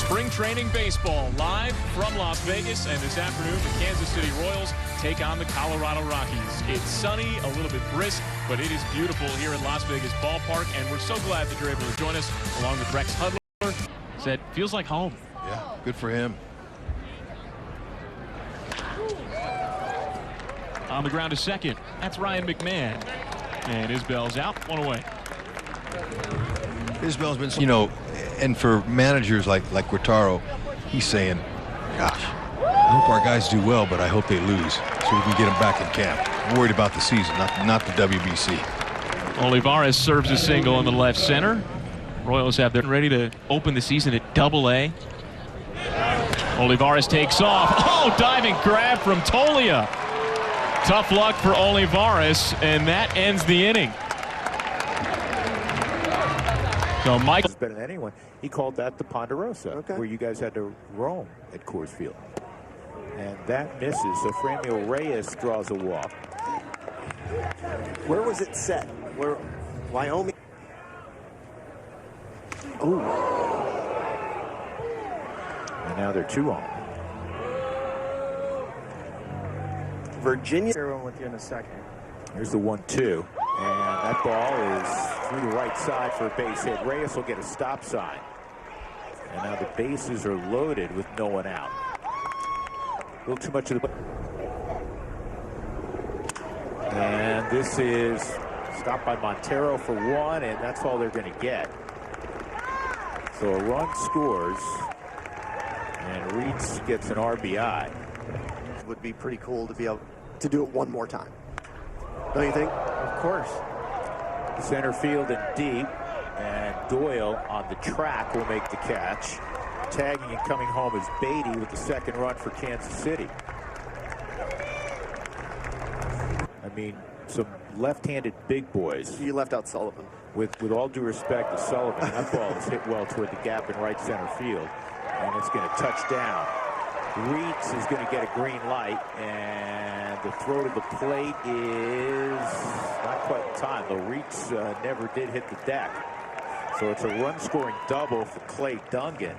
Spring training baseball live from Las Vegas, and this afternoon the Kansas City Royals take on the Colorado Rockies. It's sunny, a little bit brisk, but it is beautiful here at Las Vegas Ballpark, and we're so glad that you're able to join us along with Rex Hudler. Said feels like home. Yeah, good for him. On the ground to second, that's Ryan McMahon, and Isbell's out, one away. Isbell's been, you know, and for managers like Quintaro, he's saying, gosh, I hope our guys do well, but I hope they lose so we can get them back in camp. I'm worried about the season, not the WBC. Olivares serves a single in the left center. Royals have their ready to open the season at Double-A. Olivares takes off. Oh, diving grab from Tolia. Tough luck for Olivares, and that ends the inning. So Mike is better than anyone. He called that the Ponderosa, where you guys had to roam at Coors Field. And that misses, so Franmil Reyes draws a walk. Where was it set? Where Wyoming? Ooh. And now they're 2 on. Virginia. Everyone with you in a second. Here's the 1-2. And that ball is through the right side for a base hit. Reyes will get a stop sign. And now the bases are loaded with no one out. A little too much of the... And this is stopped by Montero for 1, and that's all they're going to get. So a run scores, and Reitz gets an RBI. Would be pretty cool to be able to do it one more time. Don't you think? Of course. Center field and deep, and Doyle on the track will make the catch. Tagging and coming home is Beatty with the second run for Kansas City. I mean, some left-handed big boys. You left out Sullivan. With all due respect to Sullivan, that ball is hit well toward the gap in right center field, and it's going to touch down. Reitz is going to get a green light, and the throw to the plate is not quite in time, though Reitz never did hit the deck. So it's a run-scoring double for Clay Dungan,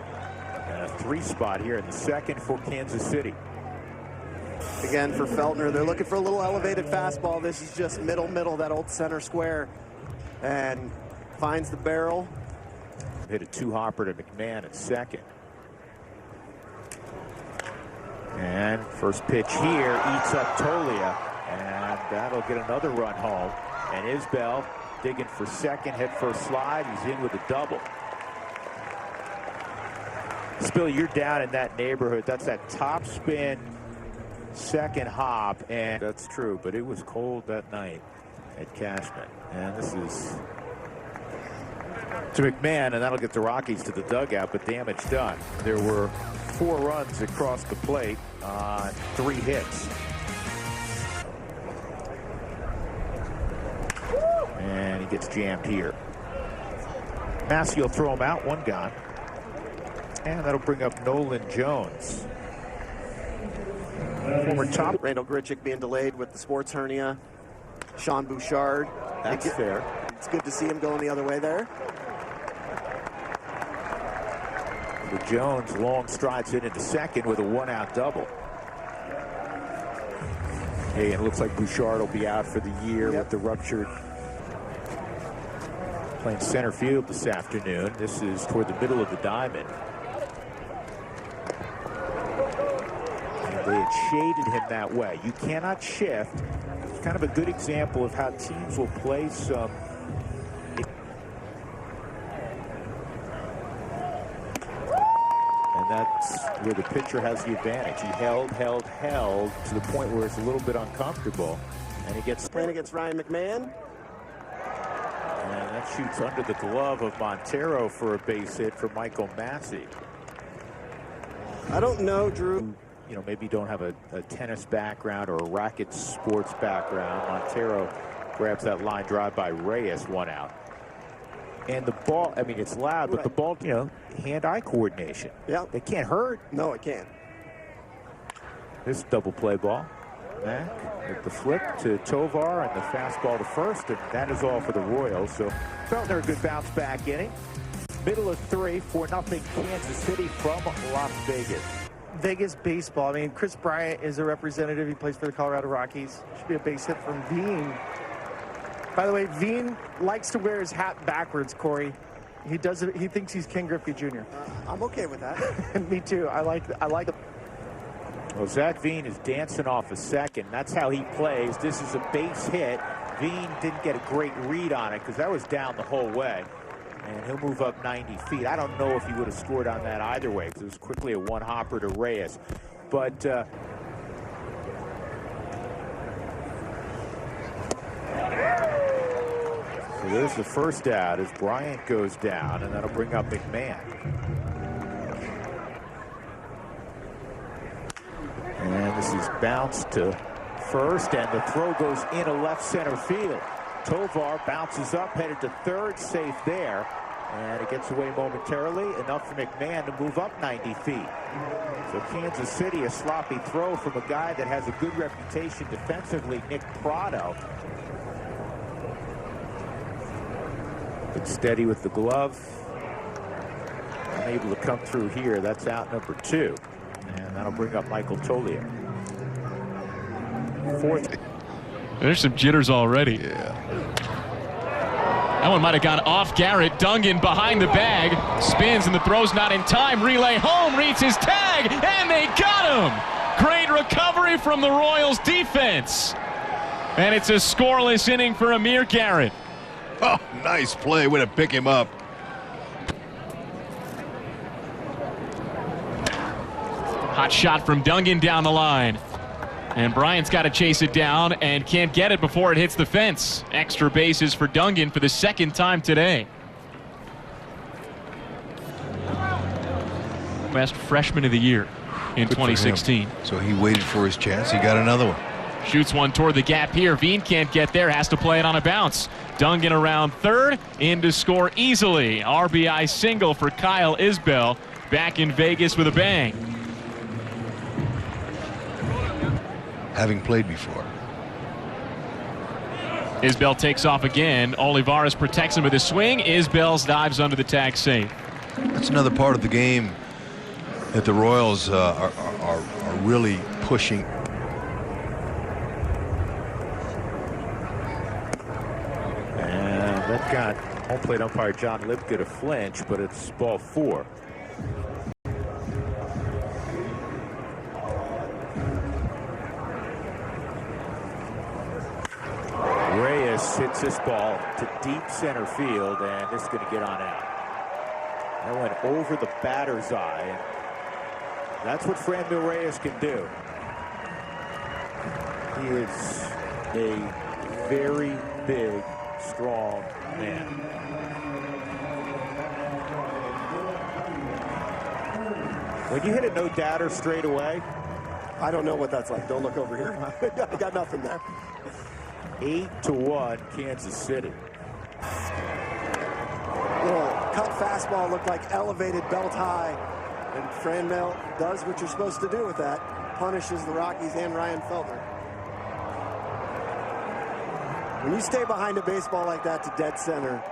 and a 3 spot here in the second for Kansas City. Again, for Feltner, they're looking for a little elevated fastball. This is just middle, that old center square, and finds the barrel. Hit a 2-hopper to McMahon at second. And first pitch here eats up Tolia, and that'll get another run home. And Isbell digging for second, head first slide. He's in with a double. Spill, you're down in that neighborhood. That's that top spin second hop, and that's true, but it was cold that night at Cashman. And this is to McMahon, and that'll get the Rockies to the dugout, but damage done. There were 4 runs across the plate on 3 hits. And he gets jammed here. Massey will throw him out, 1 gone. And that'll bring up Nolan Jones. Former top. Randall Grichuk being delayed with the sports hernia. Sean Bouchard. That's fair. It's good to see him going the other way there. But Jones long strides in into second with a 1-out double. Hey, and it looks like Bouchard will be out for the year with the ruptured. Playing center field this afternoon. This is toward the middle of the diamond. And they had shaded him that way. You cannot shift. It's kind of a good example of how teams will play some. That's where the pitcher has the advantage. He held to the point where it's a little bit uncomfortable, and he gets playing against Ryan McMahon. And that shoots under the glove of Montero for a base hit for Michael Massey. I don't know, Drew. You know, maybe you don't have a tennis background or a racket sports background. Montero grabs that line drive by Reyes, 1 out. And the ball, I mean, it's loud, but the ball, you know, hand-eye coordination. Yeah. It can't hurt. No, it can't. This double play ball. Mack with the flip to Tovar and the fastball to first, and that is all for the Royals. So Feltner, a good bounce back inning. middle of 3, 4-0 Kansas City from Las Vegas. Vegas baseball. I mean, Chris Bryant is a representative. He plays for the Colorado Rockies. Should be a base hit from Veen. By the way, Veen likes to wear his hat backwards, Corey. He does it. He thinks he's Ken Griffey Jr. I'm okay with that. Me too. I like it. Well, Zach Veen is dancing off a second. That's how he plays. This is a base hit. Veen didn't get a great read on it because that was down the whole way. And he'll move up 90 feet. I don't know if he would have scored on that either way because it was quickly a one-hopper to Reyes. But so there's the first out as Bryant goes down, and that'll bring up McMahon. And this is bounced to first, and the throw goes into left center field. Tovar bounces up, headed to third, safe there. And it gets away momentarily, enough for McMahon to move up 90 feet. So Kansas City, a sloppy throw from a guy that has a good reputation defensively, Nick Prado. But steady with the glove. Unable to come through here. That's out number 2. And that'll bring up Michael Tolier. Fourth. There's some jitters already. Yeah. That one might have gone off Garrett. Dungan behind the bag. Spins and the throw's not in time. Relay home. Reads his tag. And they got him. Great recovery from the Royals defense. And it's a scoreless inning for Amir Garrett. Oh, nice play. Way to pick him up. Hot shot from Dungan down the line. And Bryant's got to chase it down and can't get it before it hits the fence. Extra bases for Dungan for the second time today. Best freshman of the year in 2016. So he waited for his chance. He got another one. Shoots one toward the gap here. Veen can't get there, has to play it on a bounce. Dungan around third, in to score easily. RBI single for Kyle Isbell, back in Vegas with a bang. Having played before. Isbell takes off again. Olivares protects him with his swing. Isbell's dives under the tag safe. That's another part of the game that the Royals are really pushing. And that got home plate umpire John Lipka to flinch, but it's ball 4. Reyes hits this ball to deep center field, and this is going to get on out. That went over the batter's eye, and that's what Franmil Reyes can do. He is a very big, strong man. When you hit a no-doubter straight away, I don't know what that's like. Don't look over here. I got nothing there. 8-1 Kansas City. Little cut fastball looked like elevated belt high. And Franmil does what you're supposed to do with that. Punishes the Rockies and Ryan Feltner. When you stay behind a baseball like that to dead center.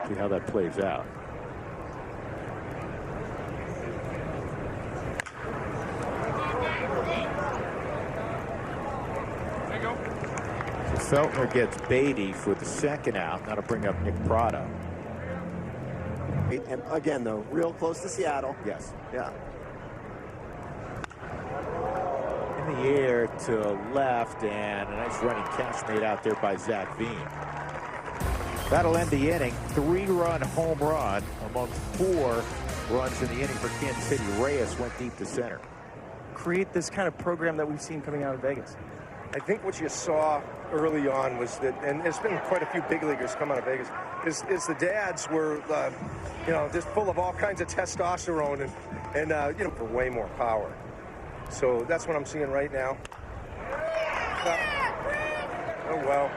See how that plays out. Feltner gets Beatty for the second out. That'll bring up Nick Prado. And again, though, real close to Seattle. Yes. Yeah. In the air to left, and a nice running catch made out there by Zach Veen. That'll end the inning. 3-run home run among 4 runs in the inning for Kansas City. Reyes went deep to center. Create this kind of program that we've seen coming out of Vegas. I think what you saw early on was that, and there's been quite a few big leaguers come out of Vegas, is the dads were, just full of all kinds of testosterone and for way more power. So that's what I'm seeing right now. Oh, well.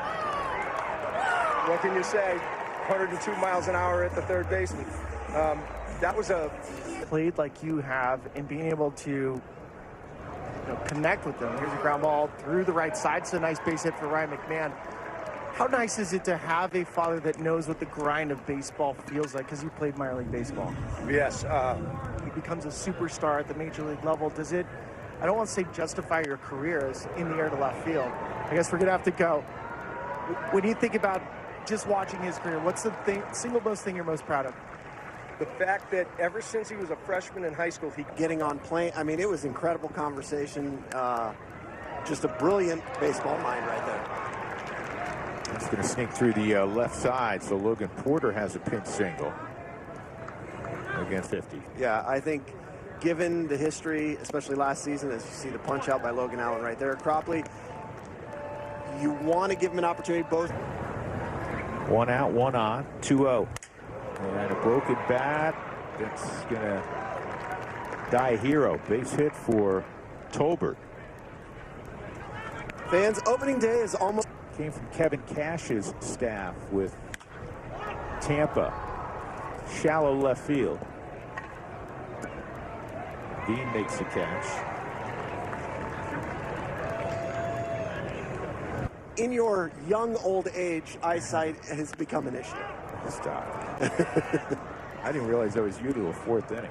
What can you say? 102 miles an hour at the third baseman. That was a... Played like you have and being able to connect with them. Here's a ground ball through the right side. It's a nice base hit for Ryan McMahon. How nice is it to have a father that knows what the grind of baseball feels like, because you played minor league baseball? Yes. He becomes a superstar at the major league level. Does it, I don't want to say justify your career as in the air to left field. I guess we're going to have to go. When you think about just watching his career, what's the single most thing you're most proud of? The fact that ever since he was a freshman in high school, he Getting on plane, I mean, it was incredible conversation. Just a brilliant baseball mind right there. It's going to sneak through the left side, so Logan Porter has a pinch single against 50. Yeah, I think given the history, especially last season, as you see the punch out by Logan Allen right there, Cropley, you want to give him an opportunity both. 1 out, 1 on, 2-0. And a broken bat. That's going to die a hero. Base hit for Tolbert. Fans, opening day is almost. Came from Kevin Cash's staff with Tampa. Shallow left field. Dean makes the catch. In your young old age, eyesight has become an issue. Stop. I didn't realize that was you to a 4th inning.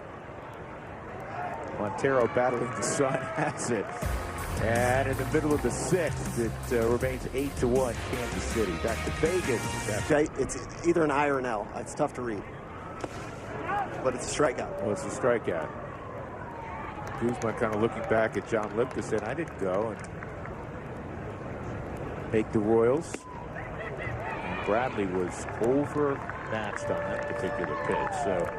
Montero battling the sun has it. And in the middle of the 6th, it remains 8-1 Kansas City. Back to Vegas. Okay, it's either an I or an L. It's tough to read. But it's a strikeout. Well, it's a strikeout. Guzman kind of looking back at John Lipka, saying, I didn't go and make the Royals. And Bradley was overmatched on that particular pitch. So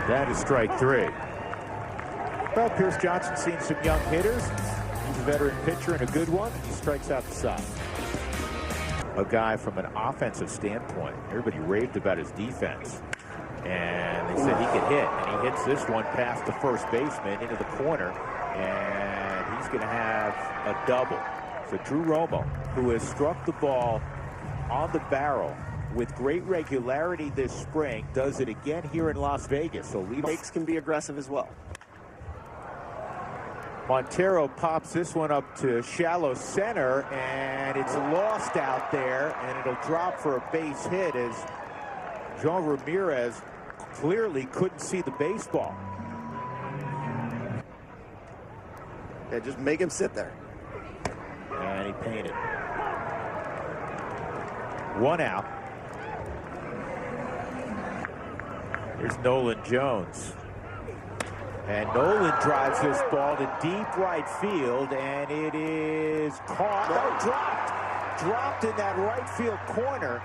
and that is strike 3. Well, Pierce Johnson's seen some young hitters. He's a veteran pitcher and a good one. He strikes out the side. A guy from an offensive standpoint. Everybody raved about his defense. And they said he could hit. And he hits this one past the first baseman into the corner. And he's going to have a double. So Drew Romo, who has struck the ball on the barrel with great regularity this spring, does it again here in Las Vegas. So Makes can be aggressive as well. Montero pops this one up to shallow center, and it's lost out there, and it'll drop for a base hit as John Ramirez clearly couldn't see the baseball. Yeah, just make him sit there. And he painted. 1 out. Here's Nolan Jones. And Nolan drives this ball to deep right field, and it is caught. No, dropped in that right field corner,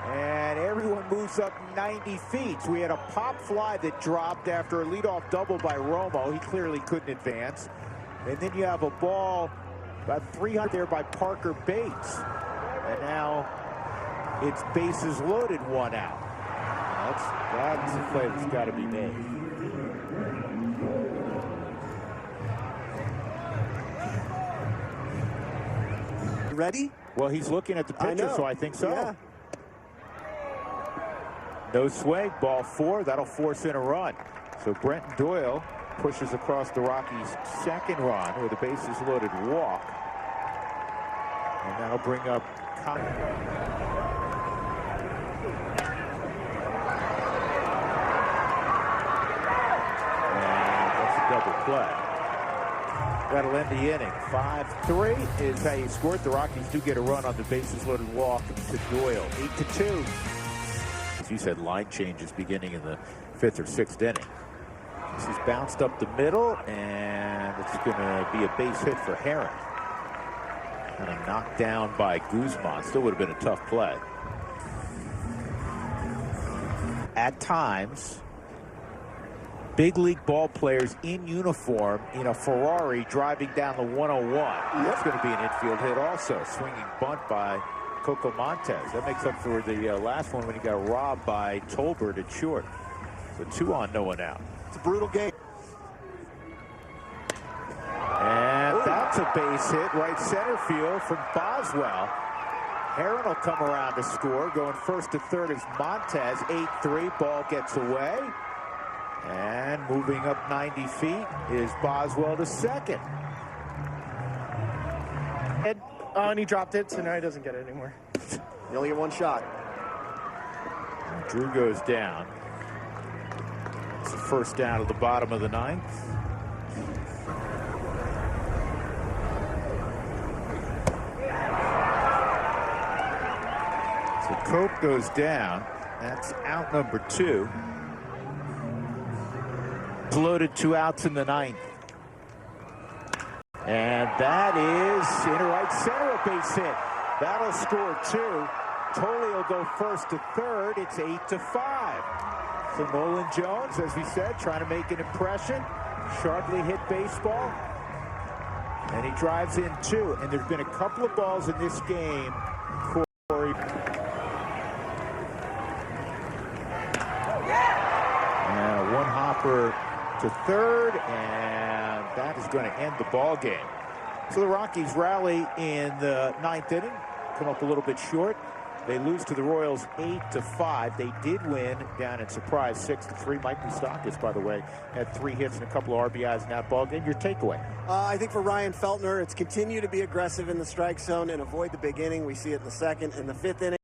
and everyone moves up 90 feet. So we had a pop fly that dropped after a leadoff double by Romo. He clearly couldn't advance. And then you have a ball about 300 there by Parker Bates. And now it's bases loaded, 1 out. That's a play that's got to be made. Ready? Well, he's looking at the pitcher, so I think so. Yeah. No swing, ball 4. That'll force in a run. So Brenton Doyle pushes across the Rockies' second run with a bases loaded walk. And that'll bring up and that's a double play. That'll end the inning. 5-3 is how you scored. The Rockies do get a run on the bases loaded walk to Doyle. 8-2. As you said, line changes beginning in the 5th or 6th inning. This is bounced up the middle, and it's going to be a base hit for Herron. Kind of knocked down by Guzman. Still would have been a tough play. At times, big league ball players in uniform in a Ferrari driving down the 101. That's going to be an infield hit also. Swinging bunt by Coco Montez. That makes up for the last one when he got robbed by Tolbert at short. So 2 on, no one out. It's a brutal game. And that's a base hit right center field from Boswell. Herron will come around to score. Going first to third is Montez. 8-3. Ball gets away. And moving up 90 feet is Boswell to second. Oh, and he dropped it, so now he doesn't get it anymore. You only get one shot. Drew goes down. It's the first down at the bottom of the ninth. So Cope goes down. That's out number 2. Loaded 2 outs in the ninth. And that is into right center, a base hit. That'll score 2. Tolley will go first to third. It's 8-5. So Nolan Jones, as we said, trying to make an impression. Sharply hit baseball. And he drives in 2. And there's been a couple of balls in this game, Corey. And one hopper to third, and that is going to end the ball game. So the Rockies rally in the ninth inning, come up a little bit short. They lose to the Royals 8-5. They did win down in surprise 6-3. Mike Moustakas, by the way, had 3 hits and a couple of RBIs in that ball game. Your takeaway? I think for Ryan Feltner, it's continue to be aggressive in the strike zone and avoid the big inning. We see it in the second and the fifth inning.